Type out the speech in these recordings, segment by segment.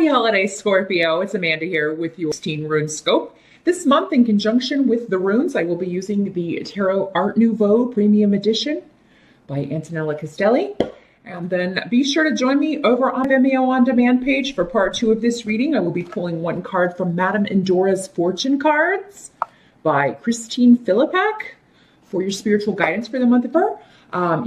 Happy holidays, Scorpio. It's Amanda here with your 16 Rune Scope. This month, in conjunction with the runes, I will be using the Tarot Art Nouveau Premium Edition by Antonella Castelli. And then be sure to join me over on Vimeo On Demand page for part 2 of this reading. I will be pulling one card from Madame Endora's Fortune Cards by Christine Philippak for your spiritual guidance for the month of February.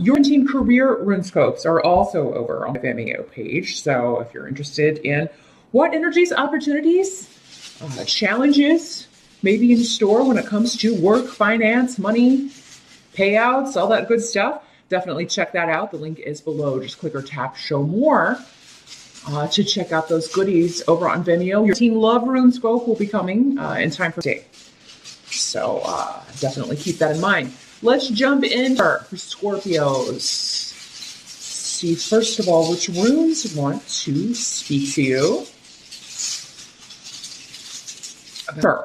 Your team career runescopes are also over on the Vimeo page. So if you're interested in what energies, opportunities, challenges may be in store when it comes to work, finance, money, payouts, all that good stuff, definitely check that out. The link is below. Just click or tap show more to check out those goodies over on Vimeo. Your Team Love runescope will be coming in time for today. So definitely keep that in mind. Let's jump in for Scorpios. See, first of all, which runes want to speak to you. Okay.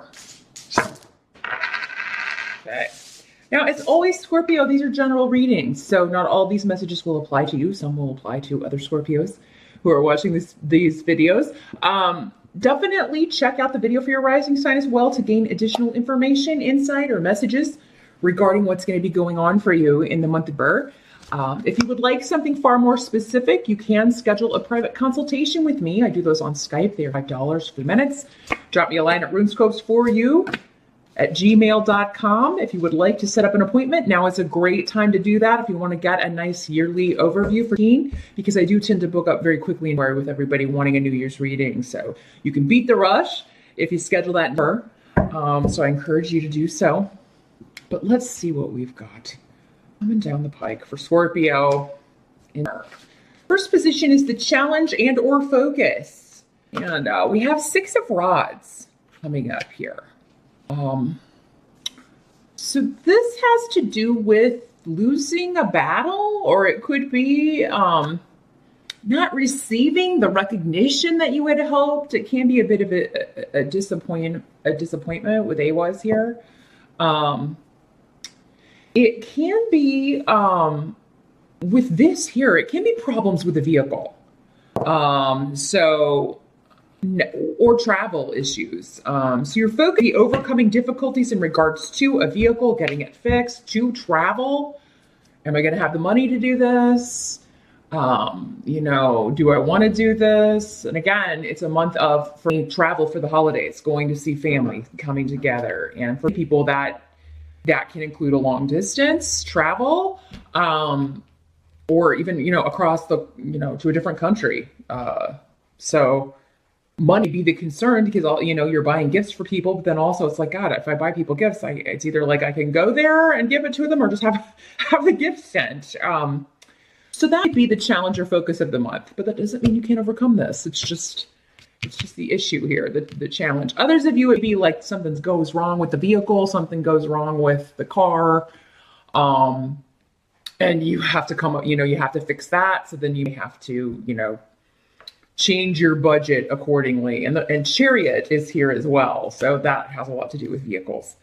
Now, as always, Scorpio, these are general readings, so not all these messages will apply to you. Some will apply to other Scorpios who are watching these videos. Definitely check out the video for your rising sign as well to gain additional information, insight, or messages regarding what's going to be going on for you in the month of February. If you would like something far more specific, you can schedule a private consultation with me. I do those on Skype. They are $5 for minutes. Drop me a line at runescopes4you@gmail.com. If you would like to set up an appointment, now is a great time to do that if you want to get a nice yearly overview for teen, because I do tend to book up very quickly with everybody wanting a New Year's reading. So you can beat the rush if you schedule that number. So I encourage you to do so. But let's see what we've got coming down the pike for Scorpio. First position is the challenge and or focus. And we have 6 of Rods coming up here. So this has to do with losing a battle, or it could be not receiving the recognition that you had hoped. It can be a bit of a disappointment with AWAS here. It can be, with this here, it can be problems with the vehicle. Or travel issues. So you're focusing on overcoming difficulties in regards to a vehicle, getting it fixed, to travel. Am I going to have the money to do this? Do I want to do this? And again, it's a month of travel for the holidays, going to see family, coming together. And for people that can include a long distance travel, or even, across to a different country. So money be the concern because you're buying gifts for people, but then also it's like, God, if I buy people gifts, it's either like I can go there and give it to them or just have the gift sent. So that would be the challenge or focus of the month, but that doesn't mean you can't overcome this. It's just the issue here, the challenge. Others of you would be like something goes wrong with the vehicle, something goes wrong with the car, and you have to come up, you have to fix that. So then you have to, change your budget accordingly. And Chariot is here as well. So that has a lot to do with vehicles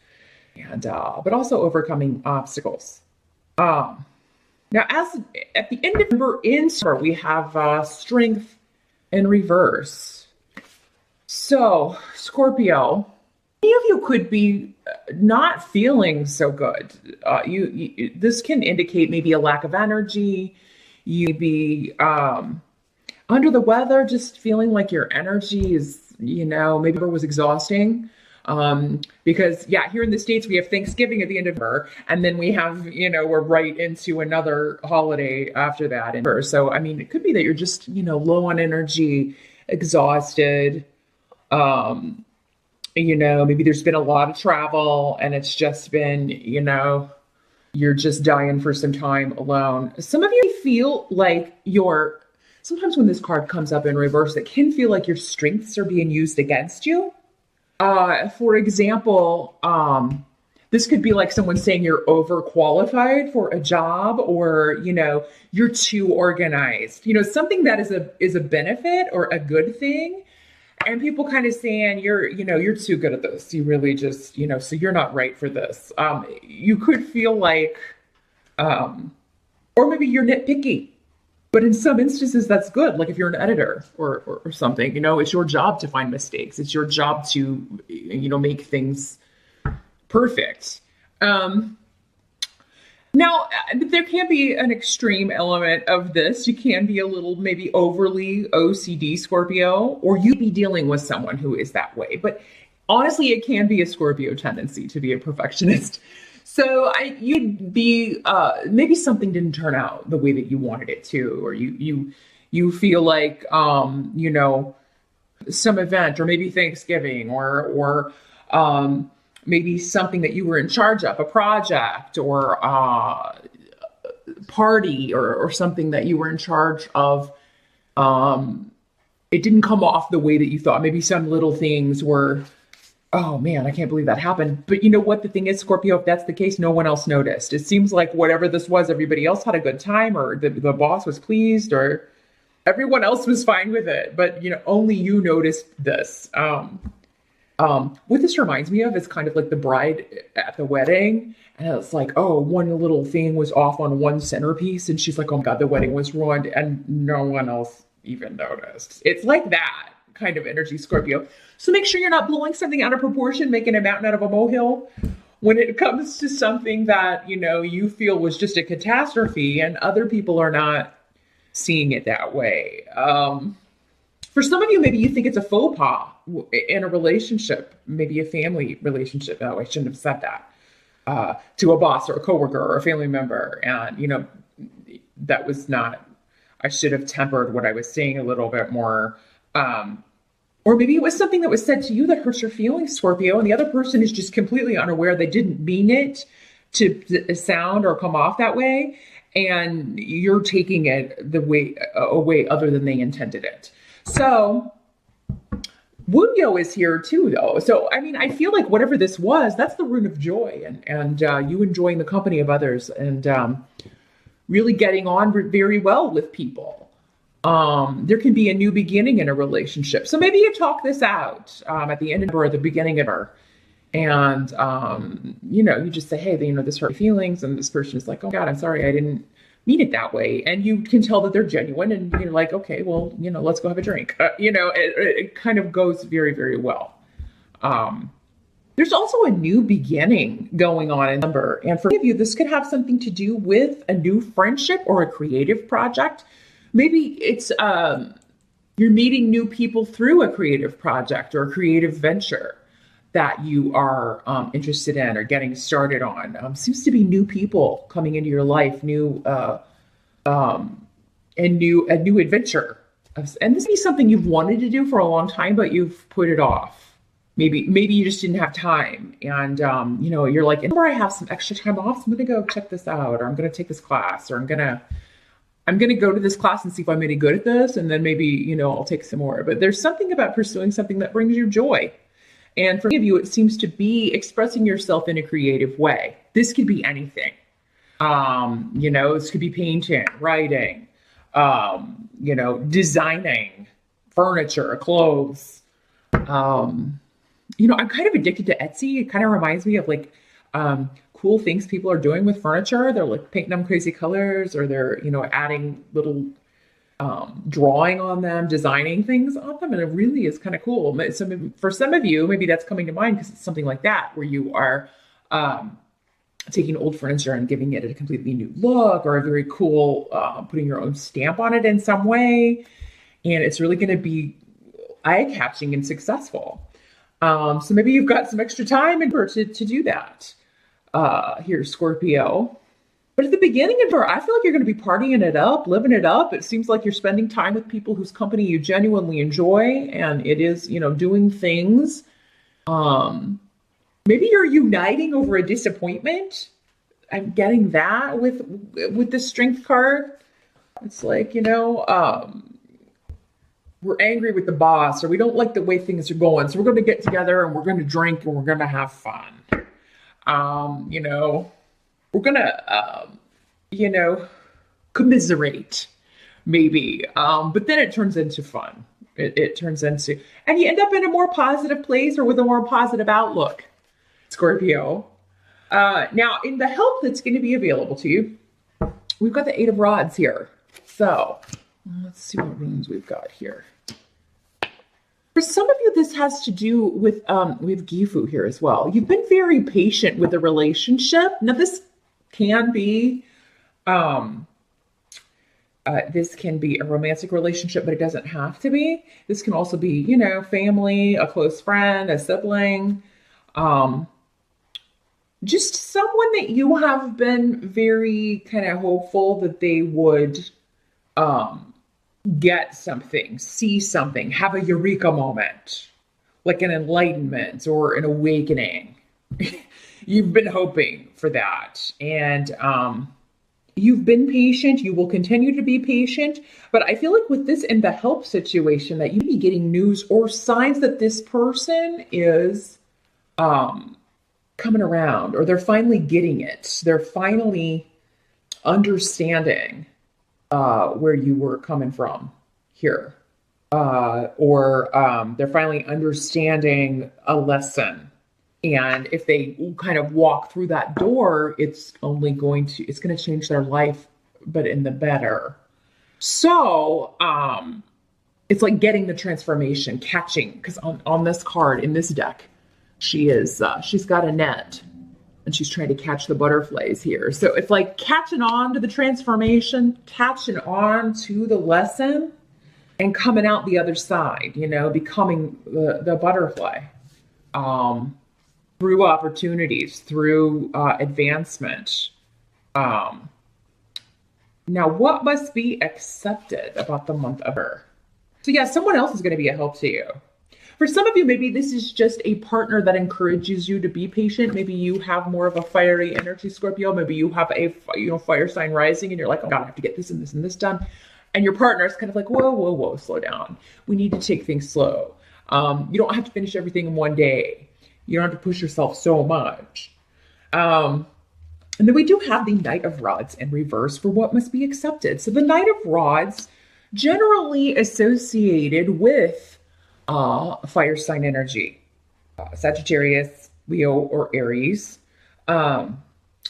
and, but also overcoming obstacles. Now, as at the end of November we have strength in reverse. So Scorpio, many of you could be not feeling so good. This can indicate maybe a lack of energy. You'd be, under the weather, just feeling like your energy is, maybe it was exhausting. Because here in the States, we have Thanksgiving at the end of November, and then we have, we're right into another holiday after that. So, it could be that you're just, low on energy, exhausted. Maybe there's been a lot of travel and it's just been, you're just dying for some time alone. Some of you feel like sometimes when this card comes up in reverse, it can feel like your strengths are being used against you. For example, this could be like someone saying you're overqualified for a job, or, you're too organized, something that is a benefit or a good thing. And people kind of saying you're too good at this. You really just, so you're not right for this. You could feel like, or maybe you're nitpicky. But in some instances, that's good. Like if you're an editor or something, it's your job to find mistakes. It's your job to, make things perfect. Now, there can be an extreme element of this. You can be a little maybe overly OCD Scorpio, or you be dealing with someone who is that way. But honestly, it can be a Scorpio tendency to be a perfectionist. So you'd be maybe something didn't turn out the way that you wanted it to, or you feel like some event, or maybe Thanksgiving, or maybe something that you were in charge of, a project or party or something that you were in charge of. It didn't come off the way that you thought. Maybe some little things were, oh man, I can't believe that happened. But you know what? The thing is, Scorpio, if that's the case, no one else noticed. It seems like whatever this was, everybody else had a good time, or the boss was pleased, or everyone else was fine with it. But, only you noticed this. What this reminds me of is kind of like the bride at the wedding. And it's like, oh, one little thing was off on one centerpiece. And she's like, oh my God, the wedding was ruined. And no one else even noticed. It's like that kind of energy, Scorpio. So make sure you're not blowing something out of proportion, making a mountain out of a molehill when it comes to something that, you feel was just a catastrophe and other people are not seeing it that way. For some of you, maybe you think it's a faux pas in a relationship, maybe a family relationship. Oh, I shouldn't have said that to a boss or a coworker or a family member. And, that was not, I should have tempered what I was saying a little bit more. Or maybe it was something that was said to you that hurts your feelings, Scorpio, and the other person is just completely unaware. They didn't mean it to sound or come off that way. And you're taking it a way other than they intended it. So Wunyo is here too, though. So, I feel like whatever this was, that's the rune of joy and you enjoying the company of others and really getting on very well with people. There can be a new beginning in a relationship. So maybe you talk this out at the end of or at the beginning of her. And, you just say, hey, this hurt my feelings. And this person is like, oh God, I'm sorry, I didn't mean it that way. And you can tell that they're genuine and you're like, okay, well, let's go have a drink. It kind of goes very, very well. There's also a new beginning going on in number. And for many of you, this could have something to do with a new friendship or a creative project. Maybe it's you're meeting new people through a creative project or a creative venture that you are interested in or getting started on. Seems to be new people coming into your life, new adventure. And this may be something you've wanted to do for a long time, but you've put it off. Maybe you just didn't have time. And, you're like, whenever I have some extra time off, so I'm going to go check this out, or I'm going to take this class, or I'm going to go to this class and see if I'm any good at this. And then maybe, I'll take some more. But there's something about pursuing something that brings you joy. And for many of you, it seems to be expressing yourself in a creative way. This could be anything. This could be painting, writing, designing furniture, clothes. I'm kind of addicted to Etsy. It kind of reminds me of like cool things people are doing with furniture. They're like painting them crazy colors, or they're, adding little drawing on them, designing things on them. And it really is kind of cool. So for some of you, maybe that's coming to mind because it's something like that, where you are taking old furniture and giving it a completely new look, or a very cool, putting your own stamp on it in some way. And it's really going to be eye-catching and successful. So maybe you've got some extra time to do that here, Scorpio. But at the beginning of her, I feel like you're going to be partying it up, living it up. It seems like you're spending time with people whose company you genuinely enjoy. And it is, doing things. Maybe you're uniting over a disappointment. I'm getting that with the strength card. It's like, we're angry with the boss, or we don't like the way things are going. So we're going to get together and we're going to drink and we're going to have fun. We're going to, commiserate maybe. But then it turns into fun. It turns into, and you end up in a more positive place or with a more positive outlook, Scorpio. Now in the help that's going to be available to you, we've got the 8 of Rods here. So let's see what runes we've got here. For some of you, this has to do with, we have Gifu here as well. You've been very patient with the relationship. Now, this can be a romantic relationship, but it doesn't have to be. This can also be, you know, family, a close friend, a sibling, just someone that you have been very kind of hopeful that they would get something, see something, have a eureka moment, like an enlightenment or an awakening. You've been hoping for that. And you've been patient. You will continue to be patient. But I feel like with this in the help situation that you may be getting news or signs that this person is coming around, or they're finally getting it. They're finally understanding where you were coming from here. Or they're finally understanding a lesson. And if they kind of walk through that door, it's going to change their life, but in the better. So it's like getting the transformation, catching, because on this card in this deck, she's got a net and she's trying to catch the butterflies here. So it's like catching on to the transformation, catching on to the lesson, and coming out the other side, you know, becoming the butterfly. Through opportunities, through advancement. Now, what must be accepted about the month of her? So yeah, someone else is going to be a help to you. For some of you, maybe this is just a partner that encourages you to be patient. Maybe you have more of a fiery energy, Scorpio. Maybe you have a fire sign rising and you're like, oh God, I have to get this and this and this done. And your partner is kind of like, whoa, slow down. We need to take things slow. You don't have to finish everything in one day. You don't have to push yourself so much. And then we do have the Knight of Rods in reverse for what must be accepted. So the Knight of Rods, generally associated with fire sign energy, Sagittarius, Leo, or Aries. In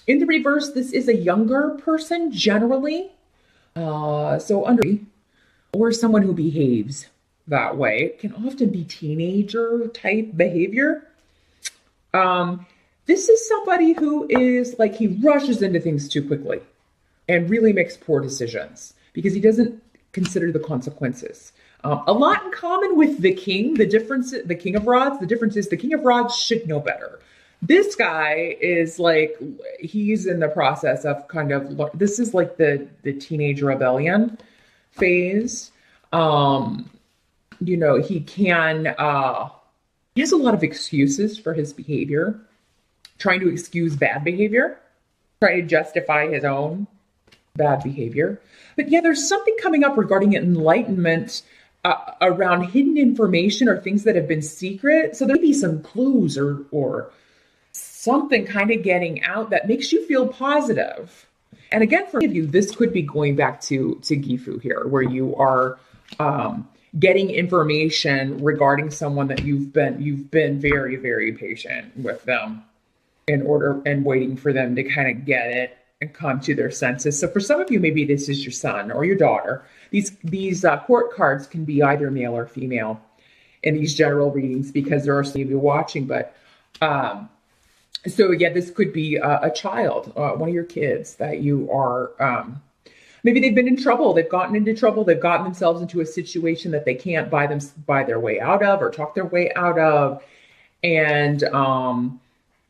the reverse, this is a younger person generally. Or someone who behaves that way. It can often be teenager type behavior. This is somebody who is like, he rushes into things too quickly and really makes poor decisions because he doesn't consider the consequences. A lot in common with the King, the King of Rods, the difference is the King of Rods should know better. This guy is like, he's in the process of this is like the teenage rebellion phase. He has a lot of excuses for his behavior, trying to excuse bad behavior, trying to justify his own bad behavior. But yeah, there's something coming up regarding enlightenment around hidden information or things that have been secret. So there may be some clues or something kind of getting out that makes you feel positive. And again, for you, this could be going back to Gifu here, where you are getting information regarding someone that you've been very, very patient with them and waiting for them to kind of get it and come to their senses. So for some of you, maybe this is your son or your daughter. These court cards can be either male or female in these general readings because there are some of you watching. But so yeah, this could be a child, one of your kids that you are. Maybe they've been in trouble. They've gotten into trouble. They've gotten themselves into a situation that they can't buy their way out of or talk their way out of. And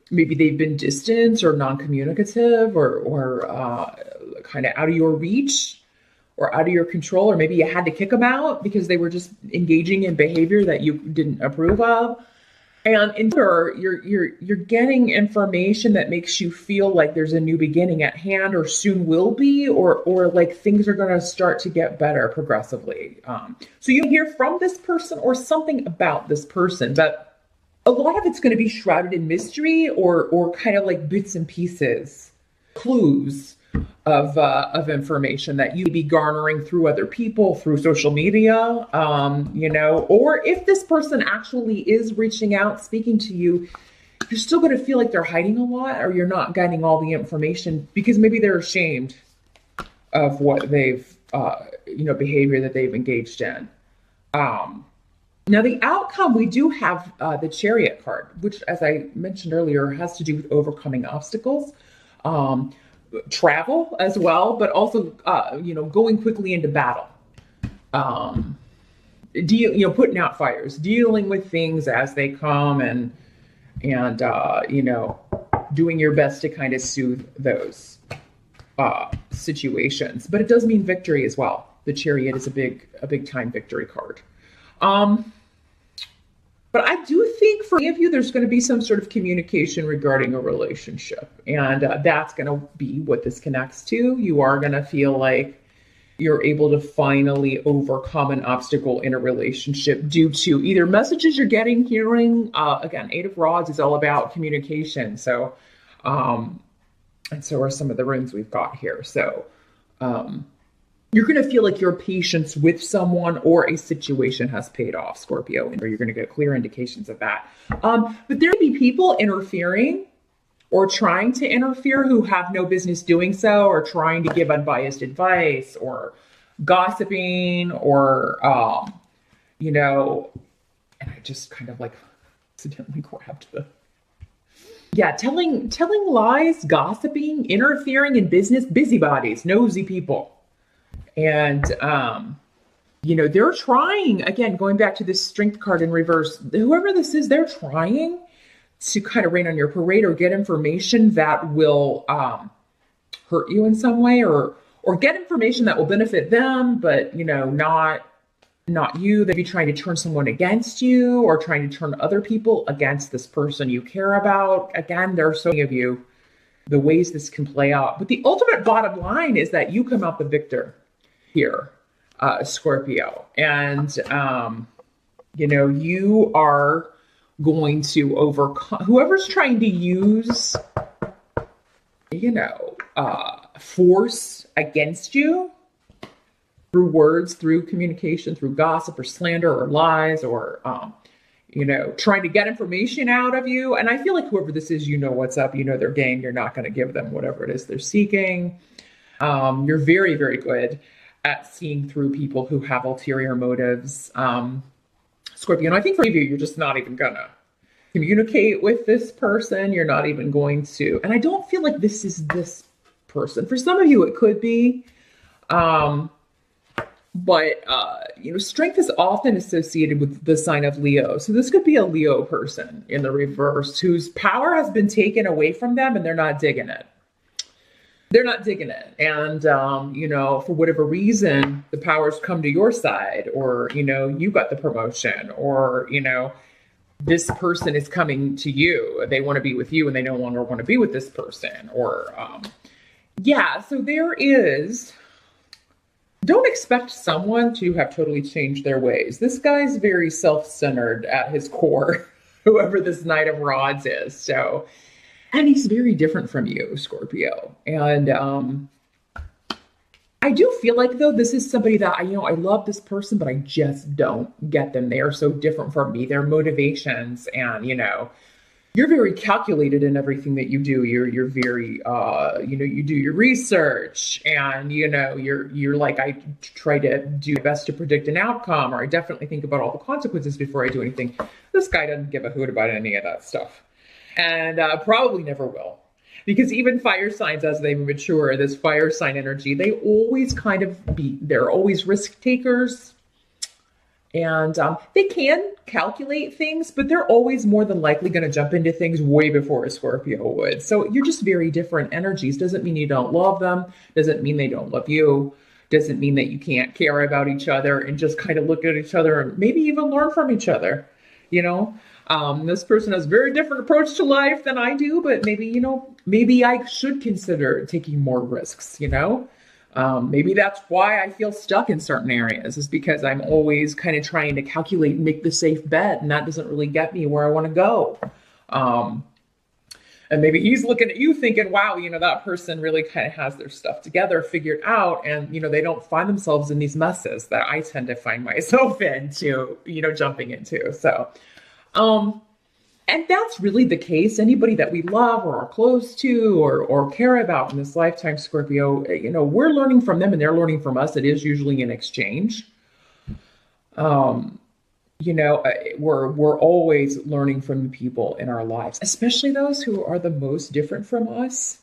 maybe they've been distant or non-communicative or kind of out of your reach or out of your control. Or maybe you had to kick them out because they were just engaging in behavior that you didn't approve of. And in turn, you're getting information that makes you feel like there's a new beginning at hand or soon will be, or like things are going to start to get better progressively. So you hear from this person or something about this person, but a lot of it's going to be shrouded in mystery or kind of like bits and pieces, clues of information that you be garnering through other people, through social media, or if this person actually is reaching out, speaking to you, you're still going to feel like they're hiding a lot or you're not getting all the information because maybe they're ashamed of what they've behavior that they've engaged in. Now, the outcome, we do have the Chariot card, which, as I mentioned earlier, has to do with overcoming obstacles, travel as well, but also, going quickly into battle, putting out fires, dealing with things as they come, and doing your best to kind of soothe those situations. But it does mean victory as well. The Chariot is a big time victory card. But I do think for many of you, there's going to be some sort of communication regarding a relationship. And that's going to be what this connects to. You are going to feel like you're able to finally overcome an obstacle in a relationship due to either messages you're hearing. Again, Eight of Rods is all about communication. So, and so are some of the runes we've got here. So, you're going to feel like your patience with someone or a situation has paid off, Scorpio, and you're going to get clear indications of that. But there may be people interfering or trying to interfere who have no business doing so, or trying to give unbiased advice, or gossiping, or, and I just kind of like accidentally grabbed telling lies, gossiping, interfering in business, busybodies, nosy people. And, they're trying, again, going back to this Strength card in reverse, whoever this is, they're trying to kind of rain on your parade or get information that will hurt you in some way, or get information that will benefit them, but, not you. They'd be trying to turn someone against you, or trying to turn other people against this person you care about. Again, there are so many of you, the ways this can play out. But the ultimate bottom line is that you come out the victor here, Scorpio. And, you are going to overcome whoever's trying to use, force against you through words, through communication, through gossip or slander or lies, or, trying to get information out of you. And I feel like whoever this is, what's up, their game. You're not going to give them whatever it is they're seeking. You're very, very good at seeing through people who have ulterior motives, Scorpio. And I think for you, you're just not even gonna communicate with this person. You're not even going to, and I don't feel like this is this person. For some of you, it could be, but Strength is often associated with the sign of Leo. So this could be a Leo person in the reverse whose power has been taken away from them, and they're not digging it. And, for whatever reason, the powers come to your side, or, you got the promotion, or, this person is coming to you. They want to be with you and they no longer want to be with this person, or, so there is, don't expect someone to have totally changed their ways. This guy's very self-centered at his core, whoever this Knight of Rods is. So, and he's very different from you, Scorpio. And I do feel like, though, this is somebody that, I love this person, but I just don't get them. They are so different from me. Their motivations, and, you're very calculated in everything that you do. You're very, you do your research, and, you're like, I try to do my best to predict an outcome, or I definitely think about all the consequences before I do anything. This guy doesn't give a hoot about any of that stuff. And probably never will. Because even fire signs, as they mature, this fire sign energy, they always they're always risk takers. And they can calculate things, but they're always more than likely going to jump into things way before a Scorpio would. So you're just very different energies. Doesn't mean you don't love them. Doesn't mean they don't love you. Doesn't mean that you can't care about each other and just kind of look at each other and maybe even learn from each other, This person has a very different approach to life than I do, but maybe I should consider taking more risks, Maybe that's why I feel stuck in certain areas, is because I'm always kind of trying to calculate and make the safe bet, and that doesn't really get me where I want to go. And maybe he's looking at you thinking, wow, that person really kind of has their stuff together, figured out, and, they don't find themselves in these messes that I tend to find myself into, jumping into. So, And that's really the case. Anybody that we love or are close to or care about in this lifetime, Scorpio, we're learning from them and they're learning from us. It is usually an exchange. We're always learning from the people in our lives, especially those who are the most different from us.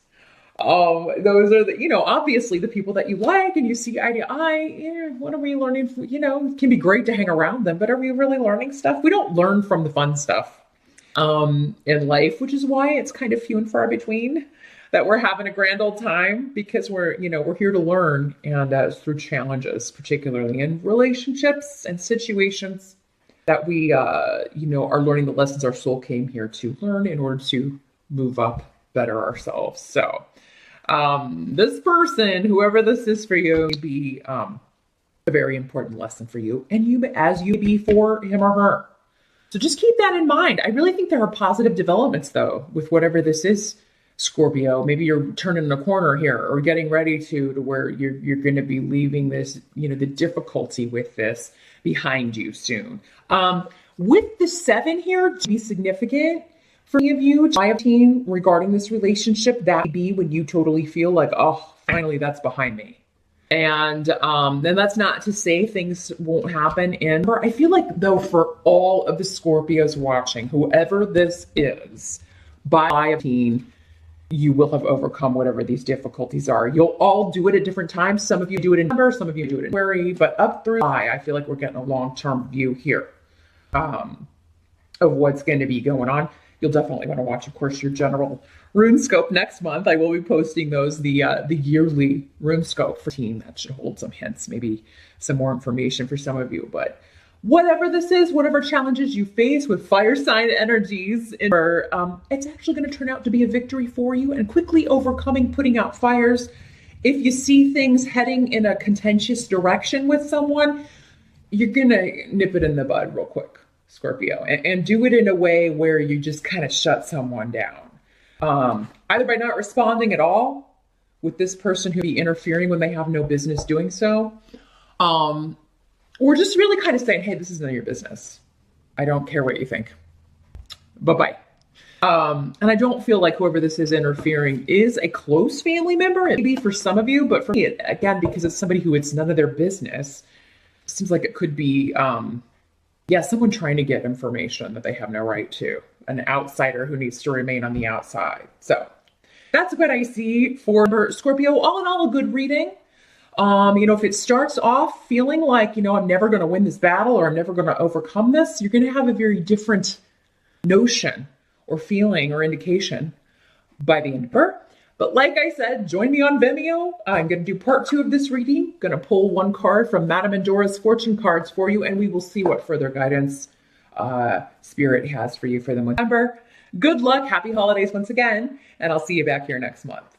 Those are obviously the people that you like and you see eye to eye. What are we learning from? It can be great to hang around them, but are we really learning stuff? We don't learn from the fun stuff in life, which is why it's kind of few and far between that we're having a grand old time, because we're here to learn, and through challenges, particularly in relationships and situations, that we are learning the lessons our soul came here to learn in order to move up better ourselves. So this person, whoever this is for you, may be a very important lesson for you, and you as you be for him or her. So just keep that in mind. I really think there are positive developments, though, with whatever this is, Scorpio. Maybe you're turning a corner here, or getting ready to where you're going to be leaving this, the difficulty with this behind you soon. With the 7 here, to be significant for any of you, I have seen regarding this relationship, that may be when you totally feel like, oh, finally that's behind me. And then that's not to say things won't happen. And I feel like, though, for all of the Scorpios watching, whoever this is, by 15, you will have overcome whatever these difficulties are. You'll all do it at different times. Some of you do it in November, some of you do it in February, but up through I feel like we're getting a long-term view here of what's going to be going on. You'll definitely want to watch, of course, your general RuneScope next month. I will be posting those, the yearly RuneScope for team. That should hold some hints, maybe some more information for some of you. But whatever this is, whatever challenges you face with fire sign energies, it's actually going to turn out to be a victory for you, and quickly overcoming, putting out fires. If you see things heading in a contentious direction with someone, you're going to nip it in the bud real quick, Scorpio, and do it in a way where you just kind of shut someone down. Either by not responding at all with this person who be interfering when they have no business doing so, or just really kind of saying, hey, this is none of your business. I don't care what you think. Bye-bye. And I don't feel like whoever this is interfering is a close family member. It may be for some of you, but for me, again, because it's somebody who it's none of their business, it seems like it could be, someone trying to get information that they have no right to. An outsider who needs to remain on the outside. So that's what I see for Scorpio. All in all, a good reading. If it starts off feeling like, I'm never going to win this battle, or I'm never going to overcome this, you're going to have a very different notion or feeling or indication by the end of it. But like I said, join me on Vimeo. I'm going to do part 2 of this reading. Going to pull one card from Madame Endora's fortune cards for you, and we will see what further guidance Spirit has for you for the month of November. Good luck. Happy holidays once again, and I'll see you back here next month.